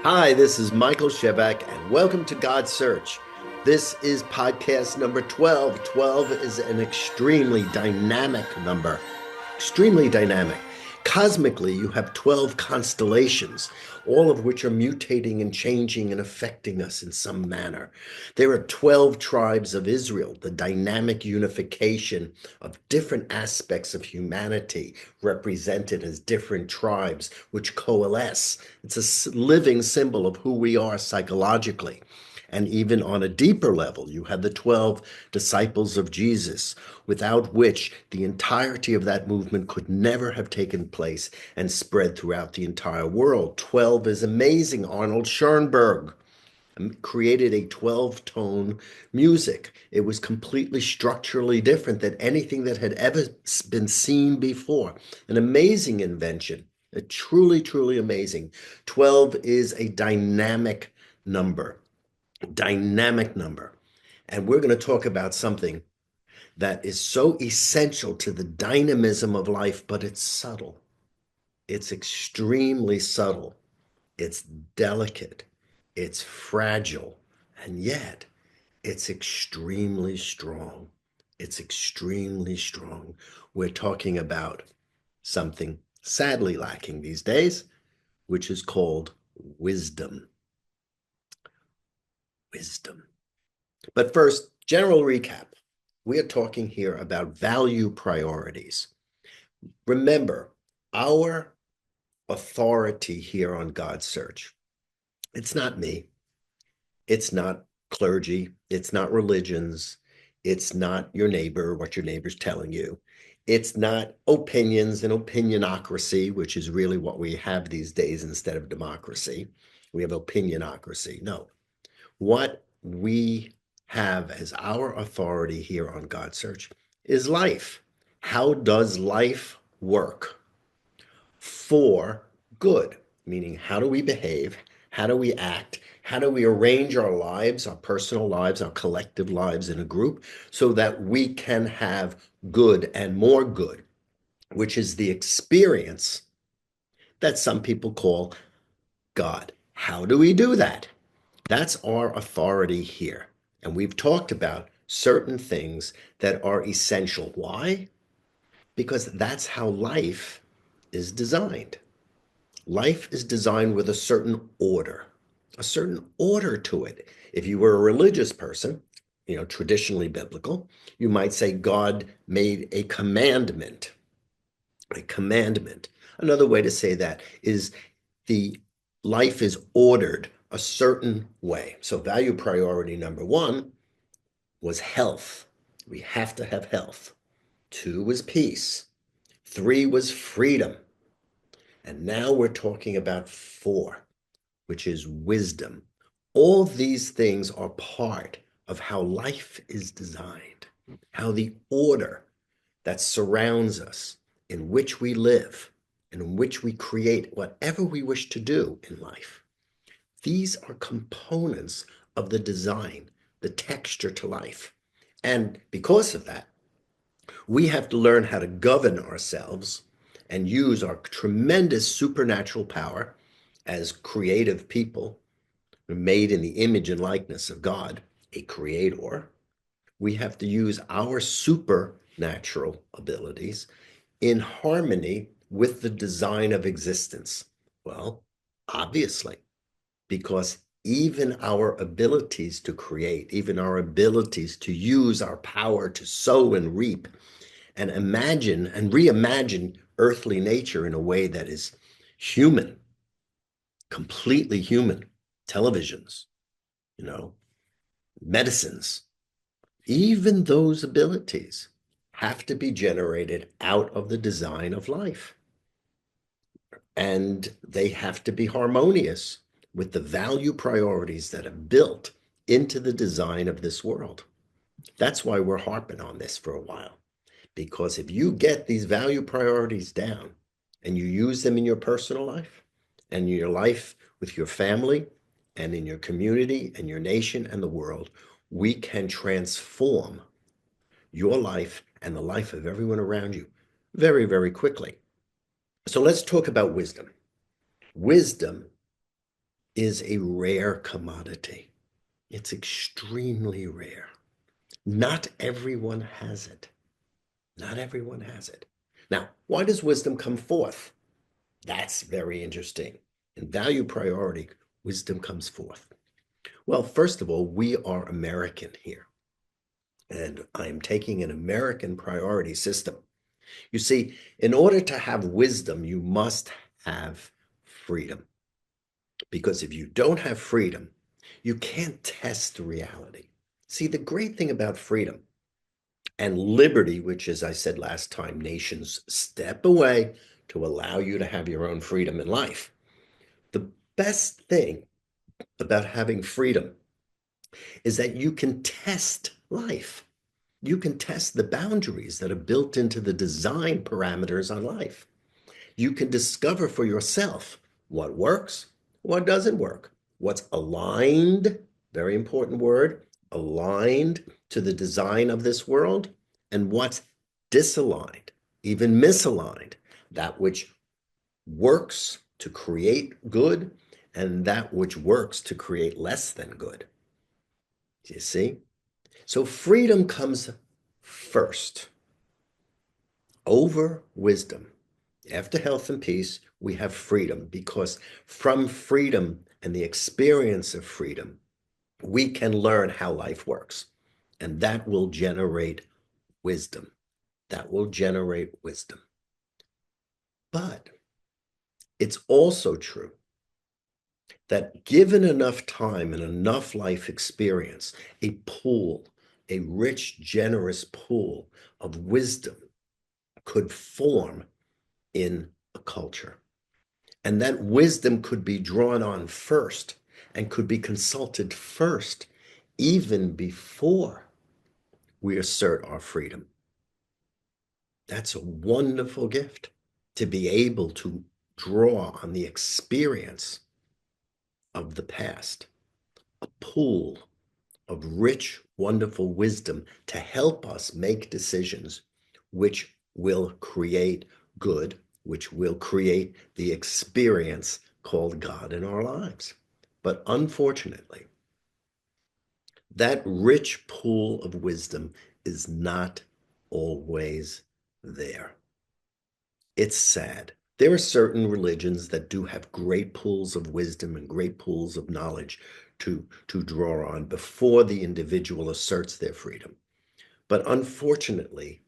Hi, this is Michael Shevack, and welcome to God Search. This is podcast number 12. 12 is an extremely dynamic number. Extremely dynamic. Cosmically, you have 12 constellations, all of which are mutating and changing and affecting us in some manner. There are 12 tribes of Israel, the dynamic unification of different aspects of humanity represented as different tribes which coalesce. It's a living symbol of who we are psychologically. And even on a deeper level, you have the 12 disciples of Jesus, without which the entirety of that movement could never have taken place and spread throughout the entire world. 12 is amazing. Arnold Schoenberg created a 12-tone music. It was completely structurally different than anything that had ever been seen before. An amazing invention. A truly, truly amazing. 12 is a dynamic number. Dynamic number. And we're going to talk about something that is so essential to the dynamism of life, but it's subtle. It's extremely subtle. It's delicate. It's fragile. And yet, it's extremely strong. It's extremely strong. We're talking about something sadly lacking these days, which is called wisdom. Wisdom. But first, general recap. We are talking here about value priorities. Remember, our authority here on God's Search, it's not me. It's not clergy. It's not religions. It's not your neighbor, what your neighbor's telling you. It's not opinions and opinionocracy, which is really what we have these days instead of democracy. We have opinionocracy. No. What we have as our authority here on God Search is life. How does life work for good? Meaning, how do we behave? How do we act? How do we arrange our lives, our personal lives, our collective lives in a group so that we can have good and more good, which is the experience that some people call God. How do we do that? That's our authority here. And we've talked about certain things that are essential. Why? Because that's how life is designed. Life is designed with a certain order to it. If you were a religious person, traditionally biblical, you might say God made a commandment. A commandment. Another way to say that is the life is ordered a certain way. So value priority number one was health. We have to have health. Two was peace. Three was freedom. And now we're talking about four, which is wisdom. All these things are part of how life is designed, how the order that surrounds us, in which we live, and in which we create whatever we wish to do in life. These are components of the design, the texture to life. And because of that, we have to learn how to govern ourselves and use our tremendous supernatural power as creative people made in the image and likeness of God, a creator. We have to use our supernatural abilities in harmony with the design of existence. Well, obviously, because even our abilities to create, even our abilities to use our power to sow and reap and imagine and reimagine earthly nature in a way that is human, completely human, televisions, medicines, even those abilities have to be generated out of the design of life. And they have to be harmonious with the value priorities that are built into the design of this world. That's why we're harping on this for a while. Because if you get these value priorities down and you use them in your personal life and your life with your family and in your community and your nation and the world, we can transform your life and the life of everyone around you very, very quickly. So let's talk about wisdom. Wisdom is a rare commodity. It's extremely rare. Not everyone has it. Not everyone has it. Now, why does wisdom come forth? That's very interesting. In value priority, wisdom comes forth. Well, first of all, we are American here, and I'm taking an American priority system. You see, in order to have wisdom, you must have freedom. Because if you don't have freedom, you can't test reality. See, the great thing about freedom and liberty, which, as I said last time, nations step away to allow you to have your own freedom in life. The best thing about having freedom is that you can test life. You can test the boundaries that are built into the design parameters on life. You can discover for yourself what works, what doesn't work, what's aligned, very important word, aligned to the design of this world, and what's disaligned, even misaligned, that which works to create good and that which works to create less than good. Do you see? So freedom comes first over wisdom. After health and peace, we have freedom because from freedom and the experience of freedom, we can learn how life works. And that will generate wisdom. That will generate wisdom. But it's also true that given enough time and enough life experience, a pool, a rich, generous pool of wisdom could form in a culture. And that wisdom could be drawn on first and could be consulted first, even before we assert our freedom. That's a wonderful gift to be able to draw on the experience of the past, a pool of rich, wonderful wisdom to help us make decisions which will create good, which will create the experience called God in our lives. But unfortunately, that rich pool of wisdom is not always there. It's sad. There are certain religions that do have great pools of wisdom and great pools of knowledge to draw on before the individual asserts their freedom. But unfortunately,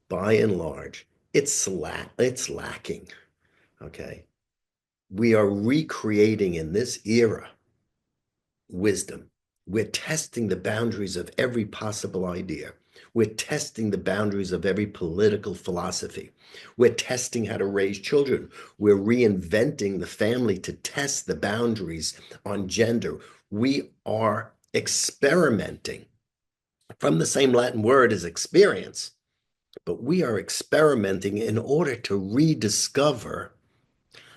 by and large, it's lacking. Okay. We are recreating in this era wisdom. We're testing the boundaries of every possible idea. We're testing the boundaries of every political philosophy. We're testing how to raise children. We're reinventing the family to test the boundaries on gender. We are experimenting from the same Latin word as experience, but we are experimenting in order to rediscover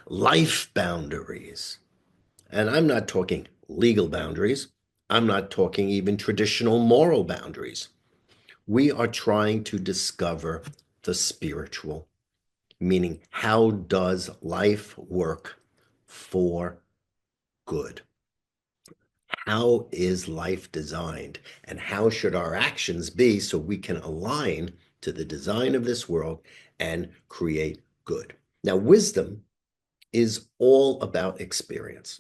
life boundaries. And I'm not talking legal boundaries. I'm not talking even traditional moral boundaries. We are trying to discover the spiritual, meaning how does life work for good? How is life designed? And how should our actions be so we can align to the design of this world and create good? Now, wisdom is all about experience.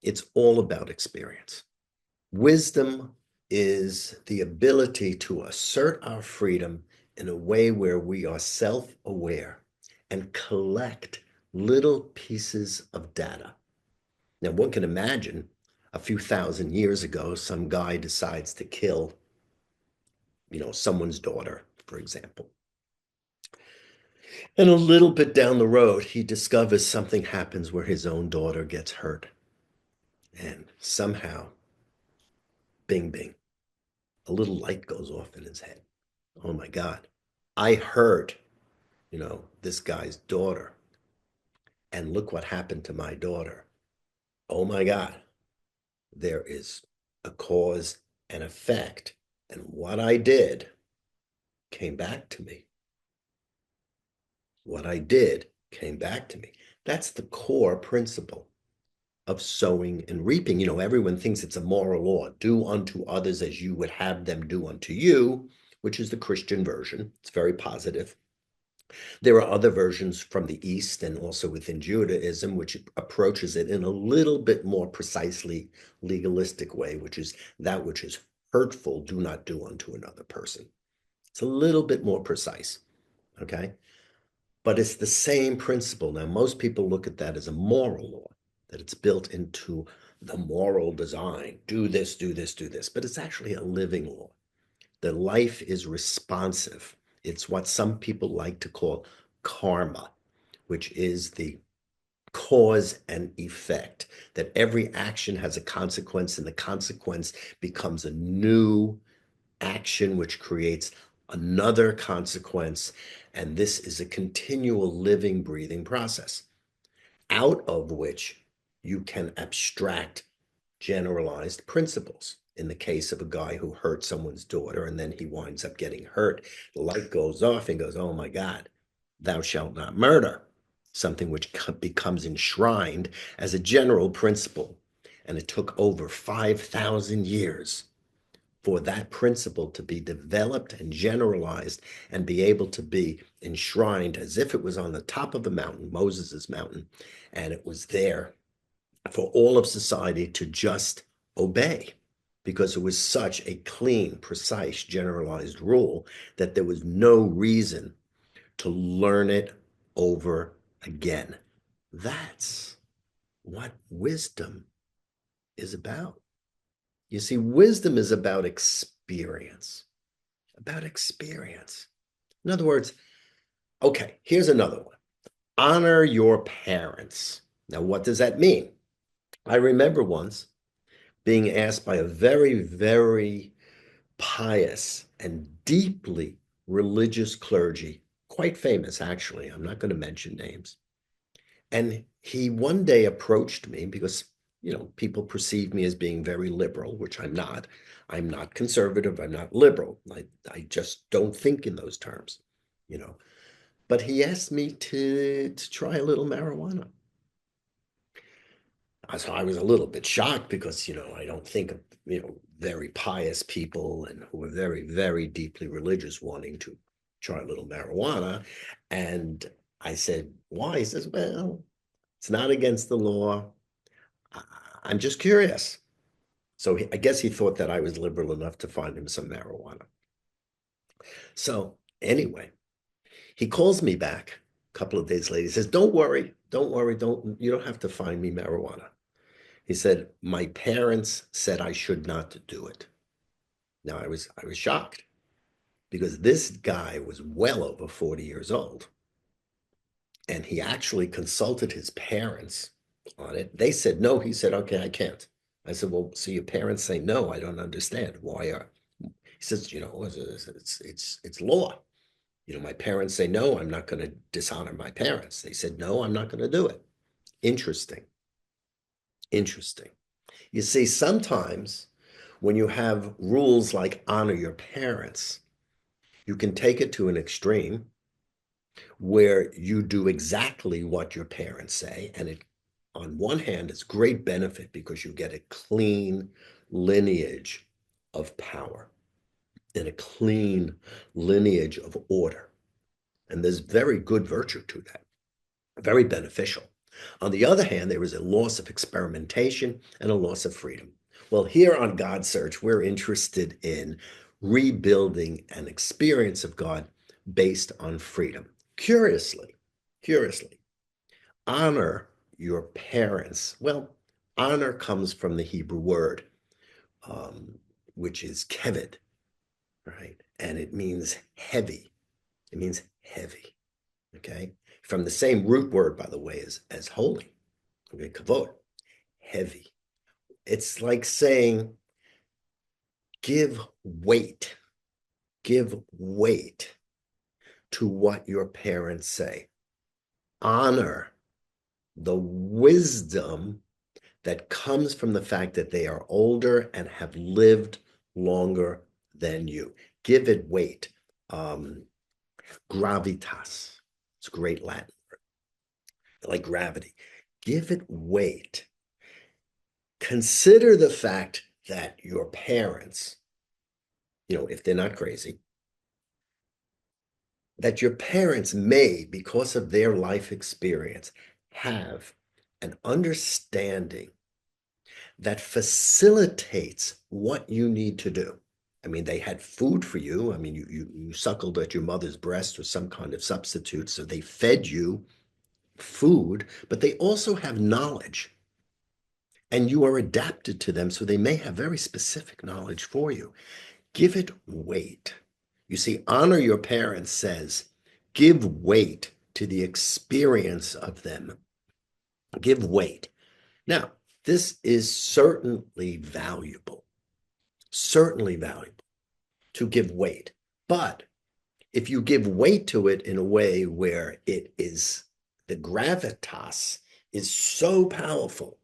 It's all about experience. Wisdom is the ability to assert our freedom in a way where we are self-aware and collect little pieces of data. Now, one can imagine a few thousand years ago, some guy decides to kill, someone's daughter, for example. And a little bit down the road, he discovers something happens where his own daughter gets hurt. And somehow, bing, bing, a little light goes off in his head. Oh my God, I hurt, this guy's daughter. And look what happened to my daughter. Oh my God, there is a cause and effect. And what I did came back to me. What I did came back to me. That's the core principle of sowing and reaping. You know, everyone thinks it's a moral law. Do unto others as you would have them do unto you, which is the Christian version. It's very positive. There are other versions from the East and also within Judaism, which approaches it in a little bit more precisely legalistic way, which is that which is hurtful, do not do unto another person. It's a little bit more precise, okay? But it's the same principle. Now, most people look at that as a moral law, that it's built into the moral design. Do this, do this, do this. But it's actually a living law. The life is responsive. It's what some people like to call karma, which is the cause and effect, that every action has a consequence, and the consequence becomes a new action, which creates another consequence. And this is a continual living, breathing process, out of which you can abstract generalized principles. In the case of a guy who hurt someone's daughter and then he winds up getting hurt, the light goes off and goes, oh my God, thou shalt not murder, something which becomes enshrined as a general principle. And it took over 5,000 years for that principle to be developed and generalized and be able to be enshrined as if it was on the top of a mountain, Moses's mountain, and it was there for all of society to just obey, because it was such a clean, precise, generalized rule that there was no reason to learn it over again. That's what wisdom is about. You see, wisdom is about experience, about experience. In other words, okay, here's another one. Honor your parents. Now, what does that mean? I remember once being asked by a very, very pious and deeply religious clergy, quite famous, actually. I'm not going to mention names. And he one day approached me because, you know, people perceive me as being very liberal, which I'm not. I'm not conservative. I'm not liberal. I just don't think in those terms, you know. But he asked me to try a little marijuana. So I was a little bit shocked because, you know, I don't think of, you know, very pious people and who are very, very deeply religious wanting to try a little marijuana. And I said, why? He says, well, it's not against the law. I- I'm just curious. So I guess he thought that I was liberal enough to find him some marijuana. So anyway, he calls me back a couple of days later. He says, don't worry, don't worry, you don't have to find me marijuana. He said, my parents said I should not do it. Now I was shocked because this guy was well over 40 years old. And he actually consulted his parents on it. They said no. He said, okay, I can't. I said, well, so your parents say no. I don't understand. Why are he says, you know, it's law. You know, my parents say no, I'm not going to dishonor my parents. They said no, I'm not going to do it. Interesting. Interesting. You see, sometimes when you have rules like honor your parents, you can take it to an extreme where you do exactly what your parents say. And it, on one hand, it's great benefit because you get a clean lineage of power and a clean lineage of order. And there's very good virtue to that, very beneficial. On the other hand, there is a loss of experimentation and a loss of freedom. Well, here on God Search, we're interested in rebuilding an experience of God based on freedom. Curiously, honor your parents. Well, honor comes from the Hebrew word, which is keved, right? And it means heavy. It means heavy, okay? From the same root word, by the way, as holy, okay, kavod, heavy. It's like saying, give weight, give weight to what your parents say. Honor the wisdom that comes from the fact that they are older and have lived longer than you. Give it weight. Gravitas. It's a great Latin word, like gravity. Give it weight. Consider the fact that your parents, if they're not crazy, that your parents may, because of their life experience, have an understanding that facilitates what you need to do. I mean, they had food for you. I mean, you suckled at your mother's breast or some kind of substitute, so they fed you food, but they also have knowledge, and you are adapted to them, so they may have very specific knowledge for you. Give it weight. You see, honor your parents says, give weight to the experience of them. Give weight. Now, this is certainly valuable to give weight. But if you give weight to it in a way where the gravitas is so powerful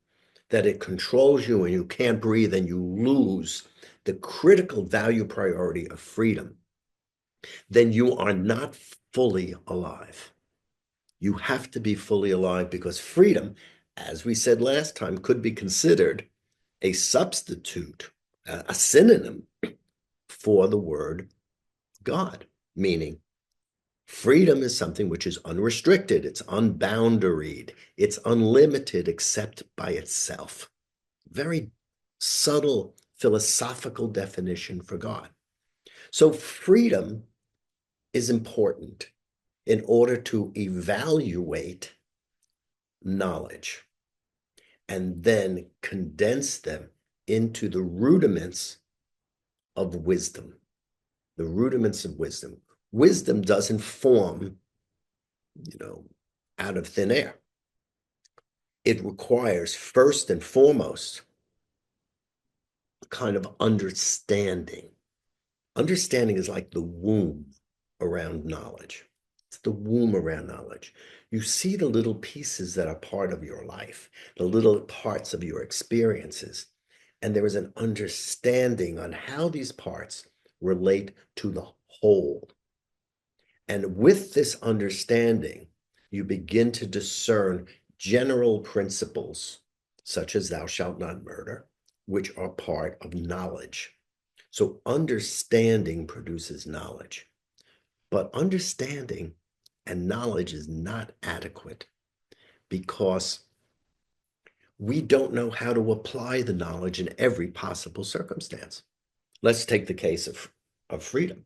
that it controls you and you can't breathe and you lose the critical value priority of freedom, then you are not fully alive. You have to be fully alive, because freedom, as we said last time, could be considered a substitute, a synonym for the word God, meaning freedom is something which is unrestricted, it's unboundaried, it's unlimited except by itself. Very subtle philosophical definition for God. So freedom is important in order to evaluate knowledge and then condense them into the rudiments of wisdom. The rudiments of wisdom. Wisdom doesn't form, out of thin air. It requires, first and foremost, a kind of understanding. Understanding is like the womb around knowledge. It's the womb around knowledge. You see the little pieces that are part of your life, the little parts of your experiences, and there is an understanding on how these parts relate to the whole. And with this understanding, you begin to discern general principles, such as thou shalt not murder, which are part of knowledge. So understanding produces knowledge. But understanding and knowledge is not adequate, because we don't know how to apply the knowledge in every possible circumstance. Let's take the case of freedom.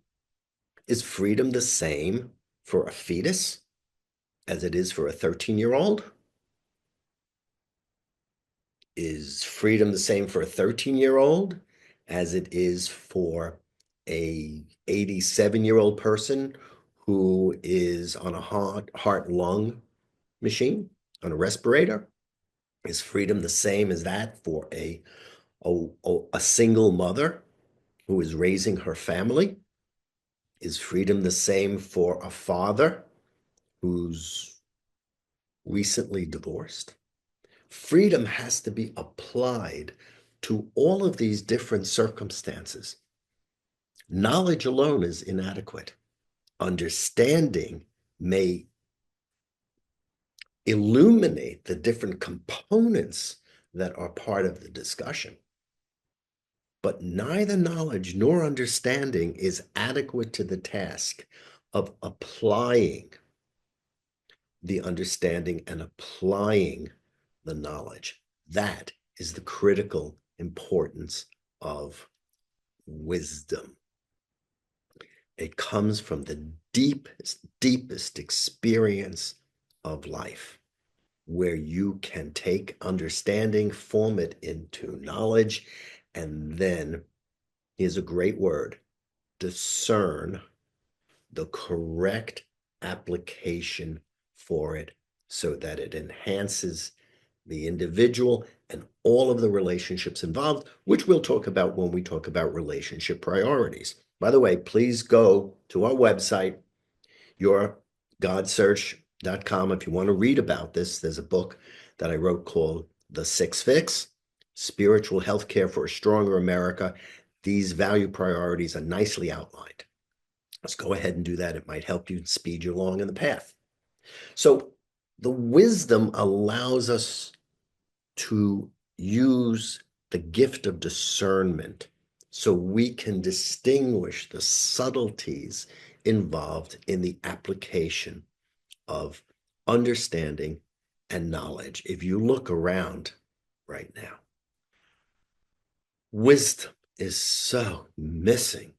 Is freedom the same for a fetus as it is for a 13-year-old? Is freedom the same for a 13-year-old as it is for a 87-year-old person who is on a heart-lung machine, on a respirator? Is freedom the same as that for a single mother who is raising her family? Is freedom the same for a father who's recently divorced? Freedom has to be applied to all of these different circumstances. Knowledge alone is inadequate. Understanding may illuminate the different components that are part of the discussion. But neither knowledge nor understanding is adequate to the task of applying the understanding and applying the knowledge. That is the critical importance of wisdom. It comes from the deepest experience of life, where you can take understanding, form it into knowledge, and then, here's a great word, discern the correct application for it so that it enhances the individual and all of the relationships involved, which we'll talk about when we talk about relationship priorities. By the way, please go to our website, YourGodSearch.com. If you want to read about this, there's a book that I wrote called The Six Fix, Spiritual Healthcare for a Stronger America. These value priorities are nicely outlined. Let's go ahead and do that. It might help you speed you along in the path. So the wisdom allows us to use the gift of discernment so we can distinguish the subtleties involved in the application of understanding and knowledge. If you look around right now, wisdom is so missing.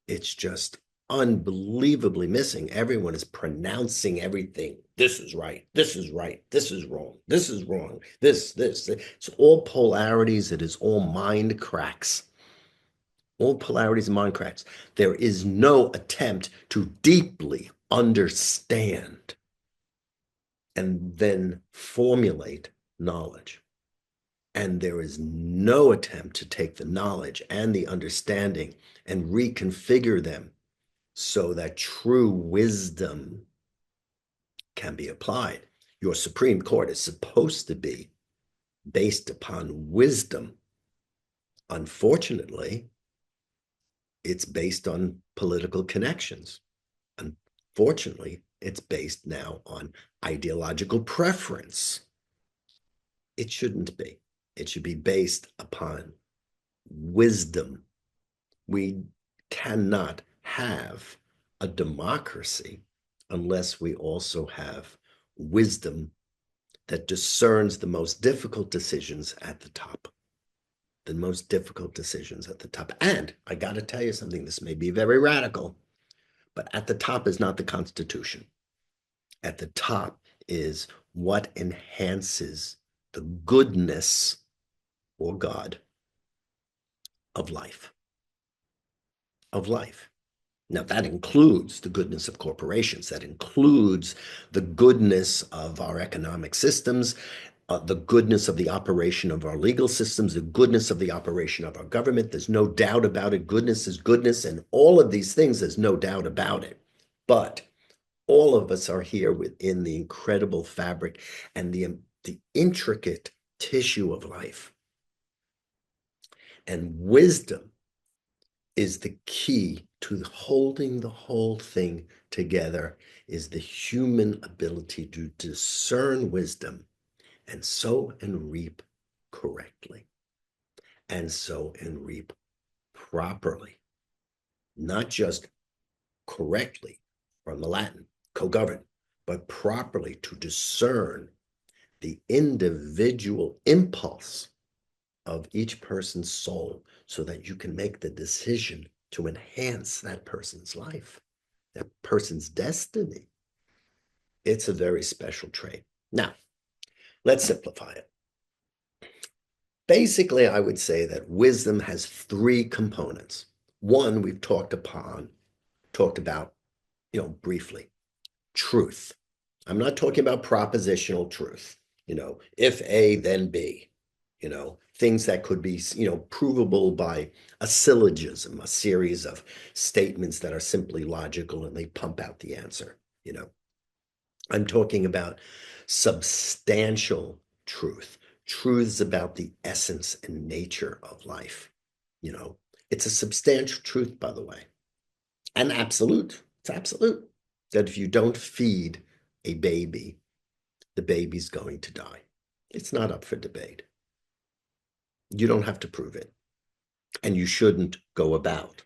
It's just unbelievably missing. Everyone is pronouncing everything. This is right. This is right. This is wrong. This is wrong. This. It's all polarities. It is all mind cracks. All polarities and mind cracks. There is no attempt to deeply understand and then formulate knowledge. And there is no attempt to take the knowledge and the understanding and reconfigure them so that true wisdom can be applied. Your Supreme Court is supposed to be based upon wisdom. Unfortunately, it's based on political connections. Unfortunately, it's based now on ideological preference. It shouldn't be. It should be based upon wisdom. We cannot have a democracy unless we also have wisdom that discerns the most difficult decisions at the top. The most difficult decisions at the top. And I got to tell you something, this may be very radical, but at the top is not the Constitution. At the top is what enhances the goodness or God of life. Of life. Now, that includes the goodness of corporations. That includes the goodness of our economic systems, the goodness of the operation of our legal systems, the goodness of the operation of our government. There's no doubt about it. Goodness is goodness, and all of these things, there's no doubt about it. But all of us are here within the incredible fabric and the intricate tissue of life. And wisdom is the key to holding the whole thing together, is the human ability to discern wisdom and sow and reap correctly, and sow and reap properly, not just correctly from the Latin, co-govern, but properly to discern the individual impulse of each person's soul so that you can make the decision to enhance that person's life, that person's destiny. It's a very special trait. Now, let's simplify it. Basically, I would say that wisdom has three components. One, we've talked about, briefly, truth. I'm not talking about propositional truth, if A, then B, things that could be, provable by a syllogism, a series of statements that are simply logical and they pump out the answer, I'm talking about substantial truth, truths about the essence and nature of life. It's a substantial truth, by the way, and absolute. It's absolute that if you don't feed a baby, the baby's going to die. It's not up for debate. You don't have to prove it. And you shouldn't go about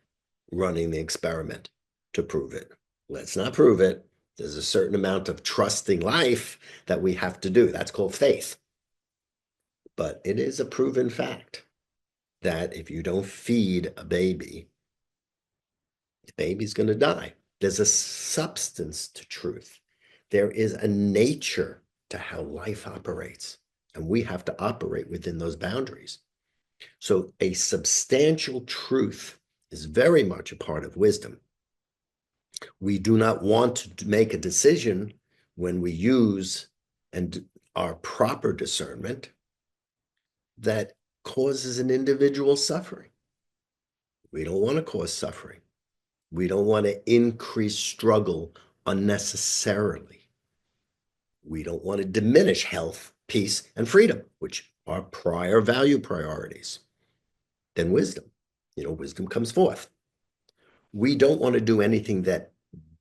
running the experiment to prove it. Let's not prove it. There's a certain amount of trusting life that we have to do. That's called faith. But it is a proven fact that if you don't feed a baby, the baby's going to die. There's a substance to truth. There is a nature to how life operates, and we have to operate within those boundaries. So a substantial truth is very much a part of wisdom. We do not want to make a decision when we use and our proper discernment that causes an individual suffering. We don't want to cause suffering. We don't want to increase struggle unnecessarily. We don't want to diminish health, peace, and freedom, which are prior value priorities. Then wisdom. Wisdom comes forth. We don't want to do anything that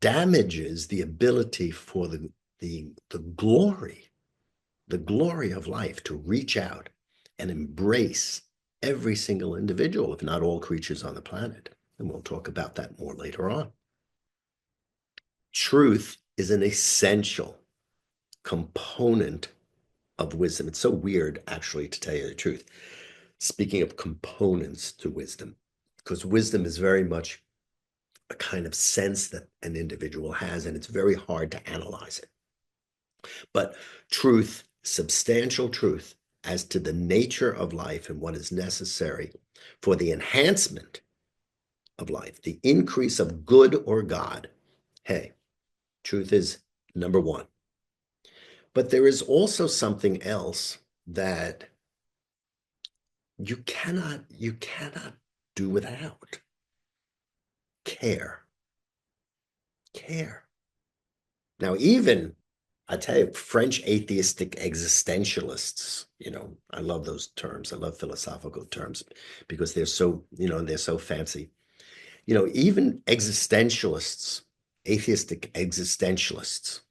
damages the ability for the glory of life to reach out and embrace every single individual, if not all creatures on the planet. And we'll talk about that more later on. Truth is an essential component of wisdom. It's so weird, actually, to tell you the truth. Speaking of components to wisdom, because wisdom is very much a kind of sense that an individual has, and it's very hard to analyze it. But truth, substantial truth as to the nature of life and what is necessary for the enhancement of life, the increase of good or God. Hey, truth is number one. But there is also something else that you cannot do without. Care. Care. Now, even I tell you, French atheistic existentialists, I love those terms. I love philosophical terms because they're so, they're so fancy. Even existentialists, atheistic existentialists,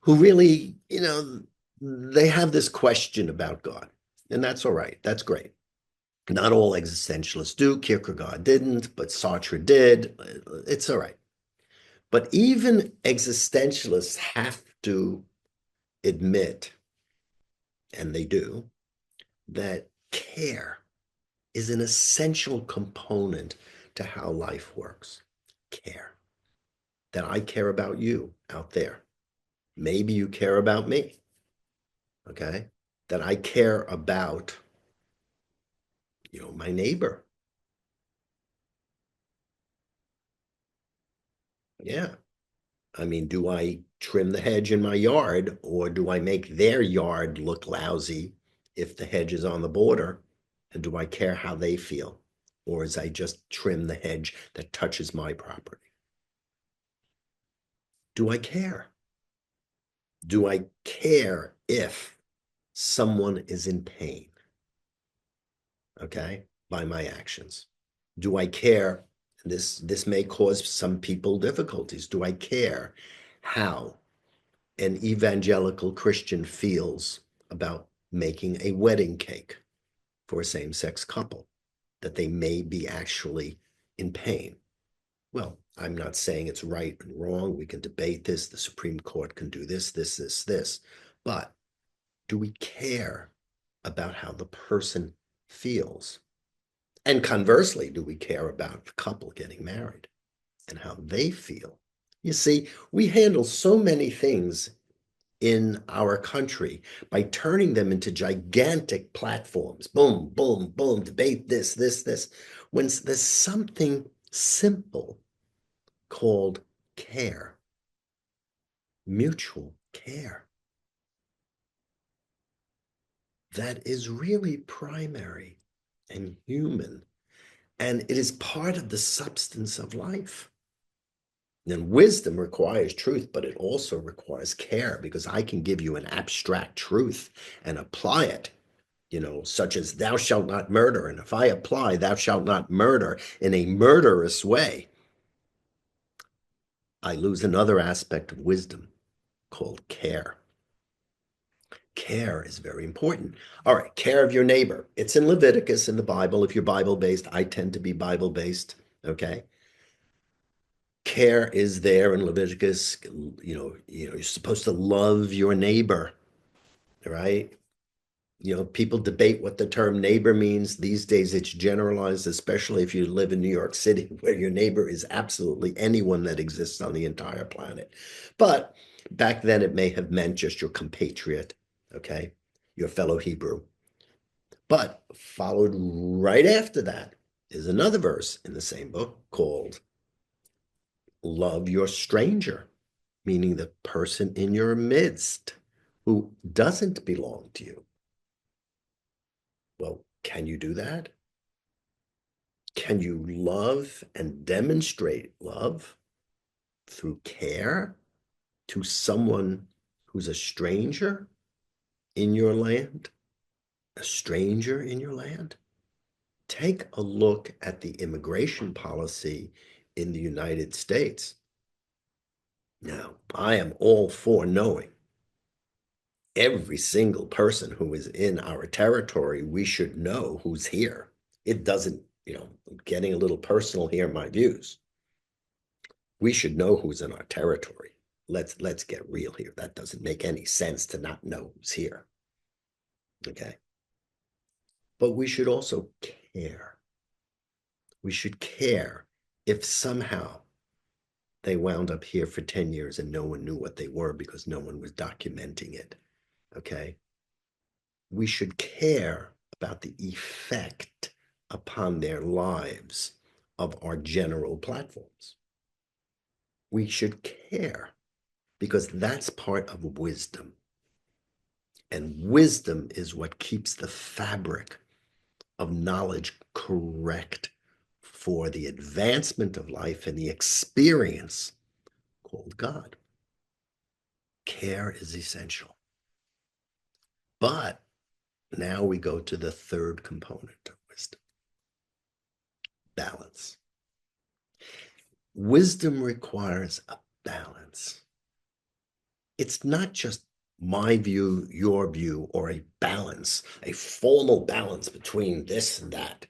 who really, they have this question about God. And that's all right. That's great. Not all existentialists do. Kierkegaard didn't, but Sartre did. It's all right. But even existentialists have to admit, and they do, that care is an essential component to how life works. Care. That I care about you out there. Maybe you care about me. Okay? That I care about, my neighbor. Yeah. I mean, do I trim the hedge in my yard, or do I make their yard look lousy if the hedge is on the border? And do I care how they feel? Or is I just trim the hedge that touches my property? Do I care? Do I care if someone is in pain? Okay, by my actions. Do I care? This may cause some people difficulties. Do I care how an evangelical Christian feels about making a wedding cake for a same-sex couple, that they may be actually in pain? Well, I'm not saying it's right and wrong. We can debate this. The Supreme Court can do this. But do we care about how the person feels? And conversely, do we care about the couple getting married and how they feel? You see, we handle so many things in our country by turning them into gigantic platforms. Boom, boom, boom, debate this, when there's something simple called care, mutual care, that is really primary and human, and it is part of the substance of life. And wisdom requires truth, but it also requires care, because I can give you an abstract truth and apply it, such as thou shalt not murder. And if I apply thou shalt not murder in a murderous way, I lose another aspect of wisdom called care. Care is very important. All right, care of your neighbor. It's in Leviticus in the Bible. If you're Bible-based, I tend to be Bible-based, okay? Care is there in Leviticus. You're supposed to love your neighbor, right? People debate what the term neighbor means. These days, it's generalized, especially if you live in New York City, where your neighbor is absolutely anyone that exists on the entire planet. But back then, it may have meant just your compatriot, okay? Your fellow Hebrew. But followed right after that is another verse in the same book called love your stranger, meaning the person in your midst who doesn't belong to you. Well, can you do that? Can you love and demonstrate love through care to someone who's a stranger in your land? A stranger in your land? Take a look at the immigration policy in the United States. Now, I am all for knowing every single person who is in our territory, we should know who's here. It doesn't, getting a little personal here, my views. We should know who's in our territory. Let's get real here. That doesn't make any sense to not know who's here. Okay. But we should also care. We should care if somehow they wound up here for 10 years and no one knew what they were because no one was documenting it. Okay. We should care about the effect upon their lives of our general platforms. We should care because that's part of wisdom. And wisdom is what keeps the fabric of knowledge correct for the advancement of life and the experience called God. Care is essential. But now we go to the third component of wisdom: balance. Wisdom requires a balance. It's not just my view, your view, or a balance, a formal balance between this and that,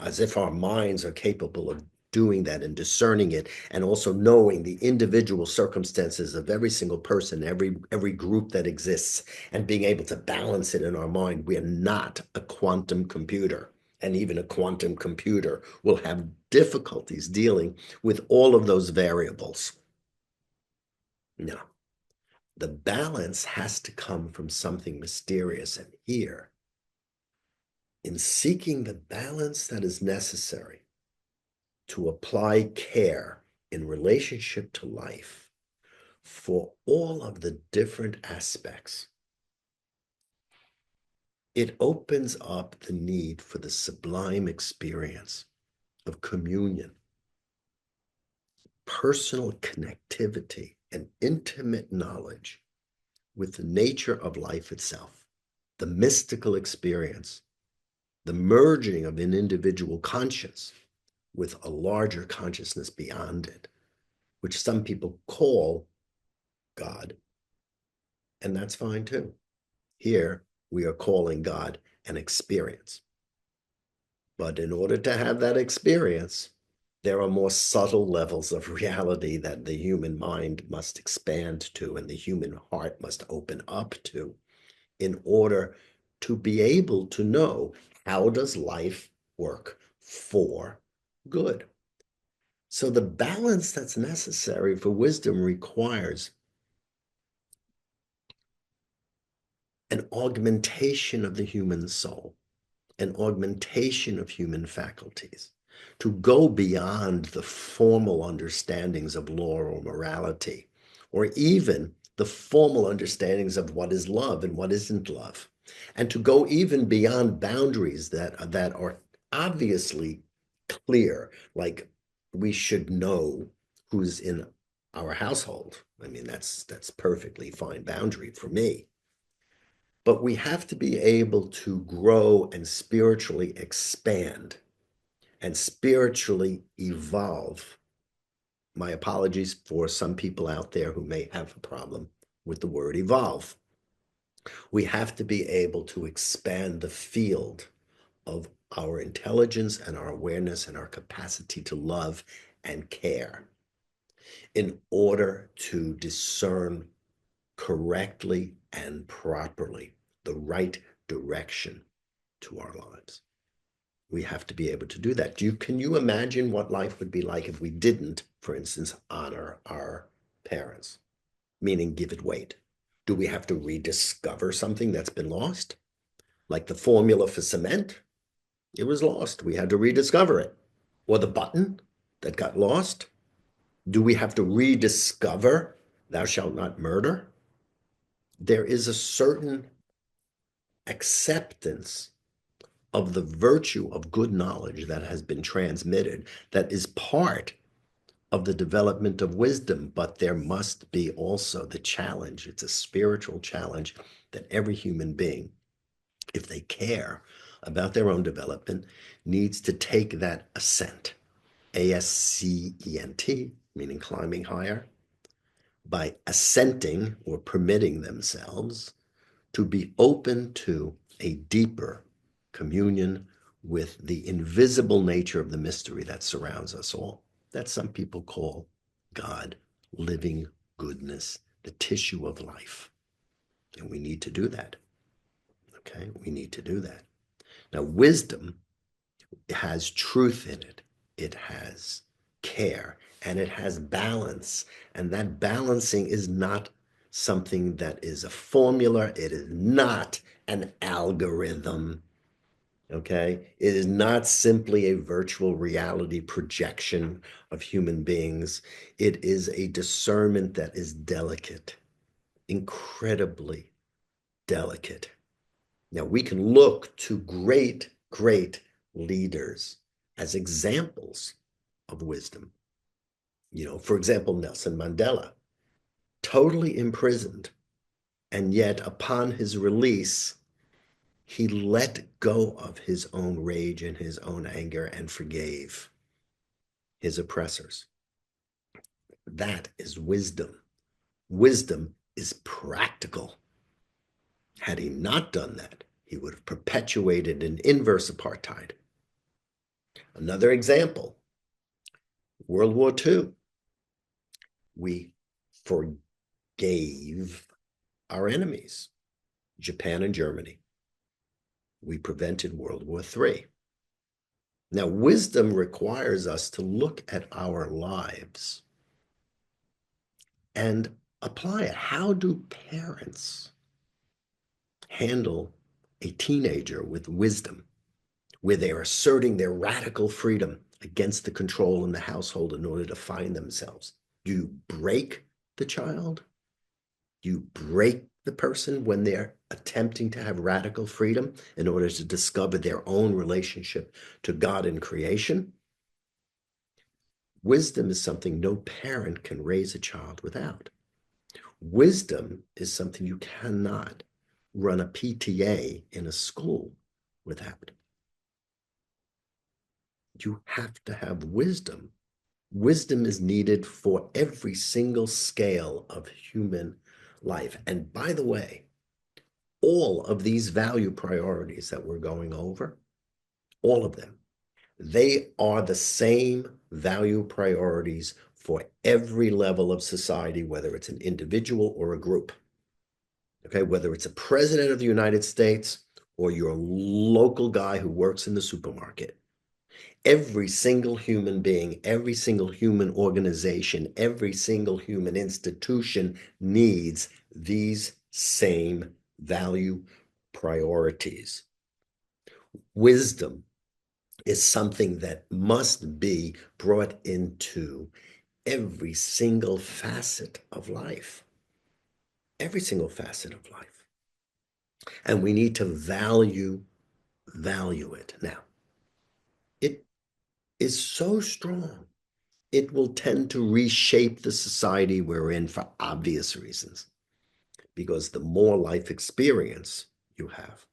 as if our minds are capable of doing that and discerning it, and also knowing the individual circumstances of every single person, every group that exists, and being able to balance it in our mind. We are not a quantum computer, and even a quantum computer will have difficulties dealing with all of those variables. No, the balance has to come from something mysterious, and here, in seeking the balance that is necessary to apply care in relationship to life for all of the different aspects, it opens up the need for the sublime experience of communion, personal connectivity, and intimate knowledge with the nature of life itself, the mystical experience, the merging of an individual conscience with a larger consciousness beyond it, which some people call God, and that's fine too. Here, we are calling God an experience. But in order to have that experience, there are more subtle levels of reality that the human mind must expand to and the human heart must open up to in order to be able to know, how does life work for good? So the balance that's necessary for wisdom requires an augmentation of the human soul, an augmentation of human faculties, to go beyond the formal understandings of law or morality, or even the formal understandings of what is love and what isn't love, and to go even beyond boundaries that are obviously clear, like we should know who's in our household. I mean, that's perfectly fine boundary for me. But we have to be able to grow and spiritually expand and spiritually evolve. My apologies for some people out there who may have a problem with the word evolve. We have to be able to expand the field of our intelligence and our awareness and our capacity to love and care in order to discern correctly and properly the right direction to our lives. We have to be able to do that. Can you imagine what life would be like if we didn't, for instance, honor our parents, meaning give it weight? Do we have to rediscover something that's been lost? Like the formula for cement, it was lost. We had to rediscover it. Or the button that got lost, do we have to rediscover thou shalt not murder? There is a certain acceptance of the virtue of good knowledge that has been transmitted that is part of the development of wisdom, but there must be also the challenge. It's a spiritual challenge that every human being, if they care about their own development, needs to take that ascent, ASCENT, meaning climbing higher, by assenting or permitting themselves to be open to a deeper communion with the invisible nature of the mystery that surrounds us all, that some people call God, living goodness, the tissue of life. And we need to do that. Okay, we need to do that. Now, wisdom has truth in it, it has care, and it has balance. And that balancing is not something that is a formula, it is not an algorithm. Okay, it is not simply a virtual reality projection of human beings. It is a discernment that is delicate, incredibly delicate. Now, we can look to great, great leaders as examples of wisdom. You know, for example, Nelson Mandela, totally imprisoned, and yet upon his release, he let go of his own rage and his own anger and forgave his oppressors. That is wisdom. Wisdom is practical. Had he not done that, he would have perpetuated an inverse apartheid. Another example, World War II. We forgave our enemies, Japan and Germany. We prevented World War III. Now, wisdom requires us to look at our lives and apply it. How do parents handle a teenager with wisdom, where they're asserting their radical freedom against the control in the household in order to find themselves? Do you break the child? You break the person when they're attempting to have radical freedom in order to discover their own relationship to God and creation? Wisdom is something no parent can raise a child without. Wisdom is something you cannot run a PTA in a school without. You have to have wisdom. Wisdom is needed for every single scale of human life. And by the way, all of these value priorities that we're going over, all of them, they are the same value priorities for every level of society, whether it's an individual or a group. Okay, whether it's a president of the United States or your local guy who works in the supermarket. Every single human being, every single human organization, every single human institution needs these same value priorities. Wisdom is something that must be brought into every single facet of life. Every single facet of life. And we need to value it. Now, it is so strong, it will tend to reshape the society we're in for obvious reasons. Because the more life experience you have,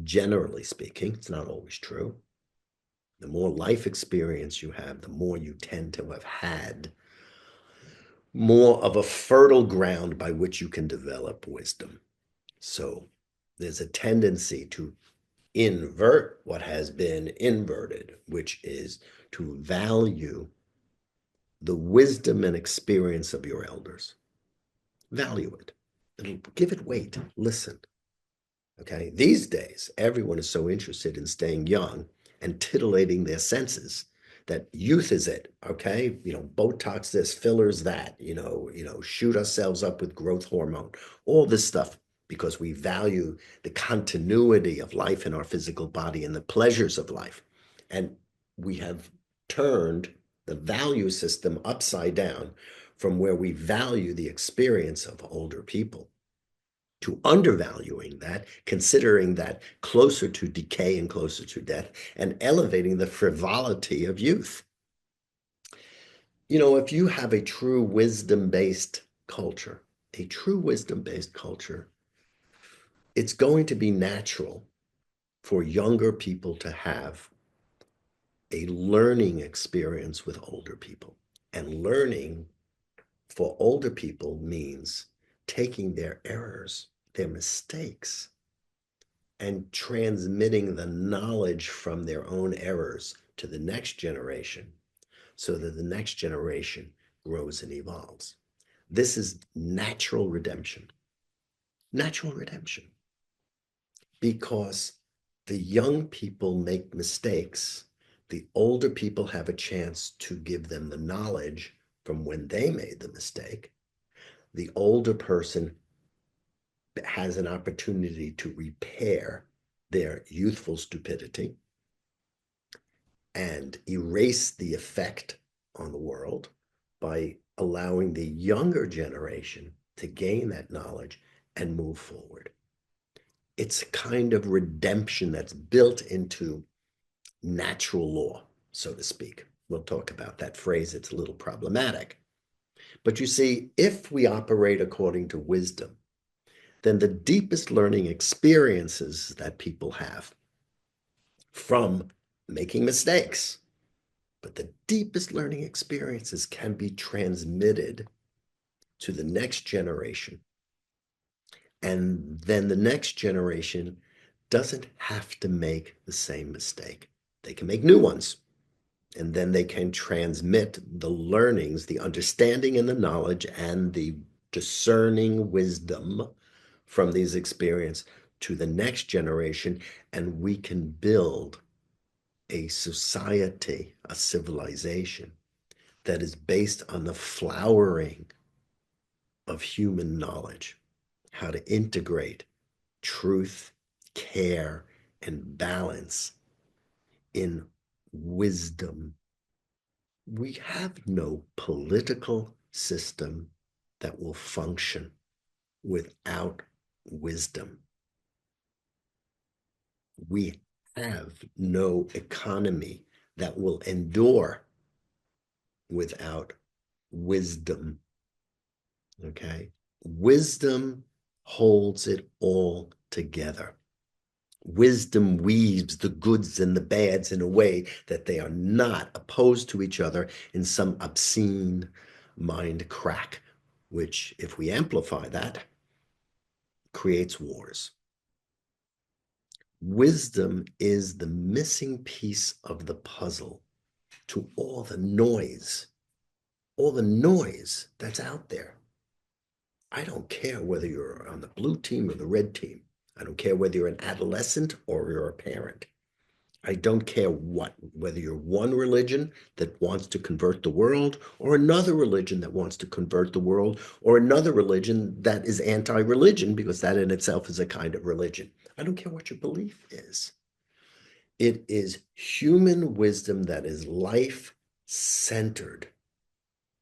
generally speaking, it's not always true, the more life experience you have, the more you tend to have had more of a fertile ground by which you can develop wisdom. So there's a tendency to invert what has been inverted, which is to value the wisdom and experience of your elders. Value it. Give it weight. Listen. Okay. These days, everyone is so interested in staying young and titillating their senses that youth is it. Okay. Botox this, fillers that, shoot ourselves up with growth hormone, all this stuff because we value the continuity of life in our physical body and the pleasures of life. And we have turned the value system upside down from where we value the experience of older people to undervaluing that, considering that closer to decay and closer to death, and elevating the frivolity of youth. If you have a true wisdom-based culture, it's going to be natural for younger people to have a learning experience with older people. And learning for older people means taking their errors, their mistakes, and transmitting the knowledge from their own errors to the next generation so that the next generation grows and evolves. This is natural redemption. Natural redemption. Because the young people make mistakes, the older people have a chance to give them the knowledge from when they made the mistake. The older person has an opportunity to repair their youthful stupidity and erase the effect on the world by allowing the younger generation to gain that knowledge and move forward. It's a kind of redemption that's built into natural law, so to speak. We'll talk about that phrase. It's a little problematic. But you see, if we operate according to wisdom, then the deepest learning experiences that people have from making mistakes, but the deepest learning experiences can be transmitted to the next generation. And then the next generation doesn't have to make the same mistake. They can make new ones. And then they can transmit the learnings, the understanding and the knowledge and the discerning wisdom from these experiences to the next generation. And we can build a society, a civilization that is based on the flowering of human knowledge, how to integrate truth, care, and balance in wisdom. We have no political system that will function without wisdom. We have no economy that will endure without wisdom. Okay? Wisdom holds it all together. Wisdom weaves the goods and the bads in a way that they are not opposed to each other in some obscene mind crack, which, if we amplify that, creates wars. Wisdom is the missing piece of the puzzle to all the noise that's out there. I don't care whether you're on the blue team or the red team. I don't care whether you're an adolescent or you're a parent. I don't care whether you're one religion that wants to convert the world or another religion that wants to convert the world or another religion that is anti-religion, because that in itself is a kind of religion. I don't care what your belief is. It is human wisdom that is life-centered,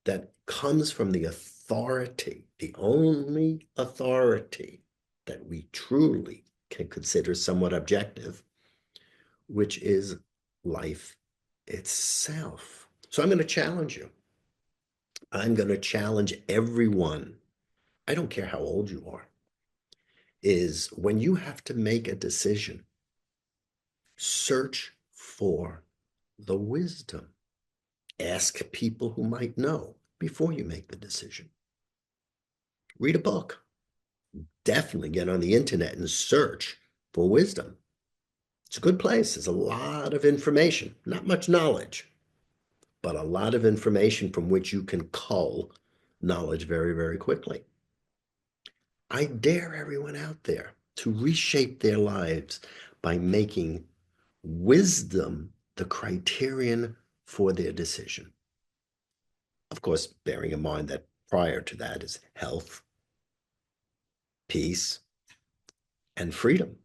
that comes from the authority, the only authority that we truly can consider somewhat objective, which is life itself. So I'm going to challenge you. I'm going to challenge everyone. I don't care how old you are, is when you have to make a decision, search for the wisdom. Ask people who might know before you make the decision. Read a book. Definitely get on the internet and search for wisdom. It's a good place. There's a lot of information, not much knowledge, but a lot of information from which you can cull knowledge very, very quickly. I dare everyone out there to reshape their lives by making wisdom the criterion for their decision. Of course, bearing in mind that prior to that is health, peace, and freedom.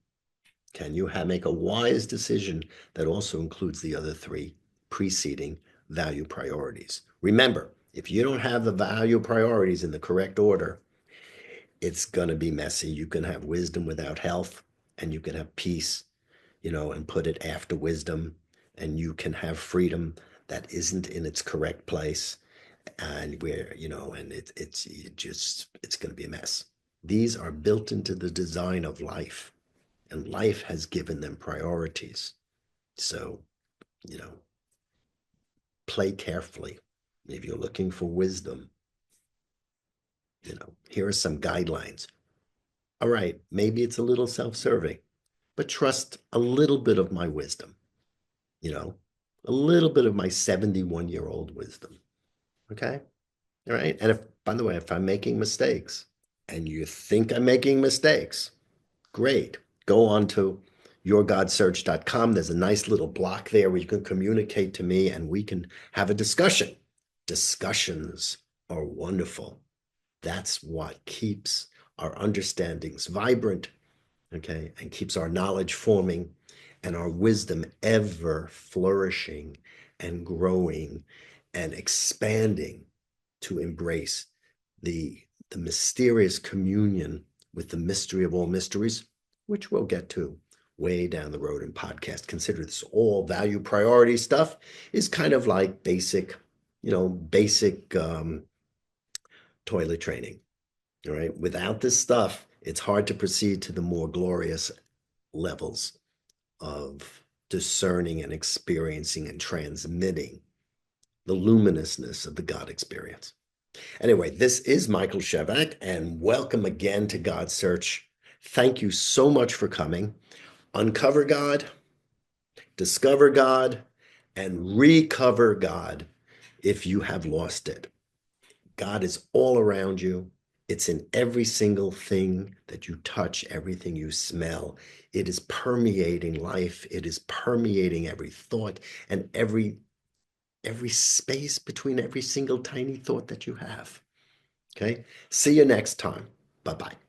Can you make a wise decision that also includes the other three preceding value priorities? Remember, if you don't have the value priorities in the correct order, it's going to be messy. You can have wisdom without health, and you can have peace, and put it after wisdom, and you can have freedom that isn't in its correct place, and it's going to be a mess. These are built into the design of life, and life has given them priorities. So, you know, play carefully. If you're looking for wisdom, Here are some guidelines. All right, maybe it's a little self-serving, but trust a little bit of my wisdom, you know, a little bit of my 71-year-old wisdom. Okay. All right. And if, by the way, if I'm making mistakes and you think I'm making mistakes, great. Go on to yourgodsearch.com. There's a nice little block there where you can communicate to me and we can have a discussion. Discussions are wonderful. That's what keeps our understandings vibrant, okay, and keeps our knowledge forming and our wisdom ever flourishing and growing and expanding to embrace the, the mysterious communion with the mystery of all mysteries, which we'll get to way down the road in podcast. Consider this all value priority stuff is kind of like basic toilet training. All right. Without this stuff, it's hard to proceed to the more glorious levels of discerning and experiencing and transmitting the luminousness of the God experience. Anyway, this is Michael Shevack, and welcome again to God Search. Thank you so much for coming. Uncover God, discover God, and recover God if you have lost it. God is all around you. It's in every single thing that you touch, everything you smell. It is permeating life. It is permeating every thought and every space between every single tiny thought that you have. Okay? See you next time. Bye-bye.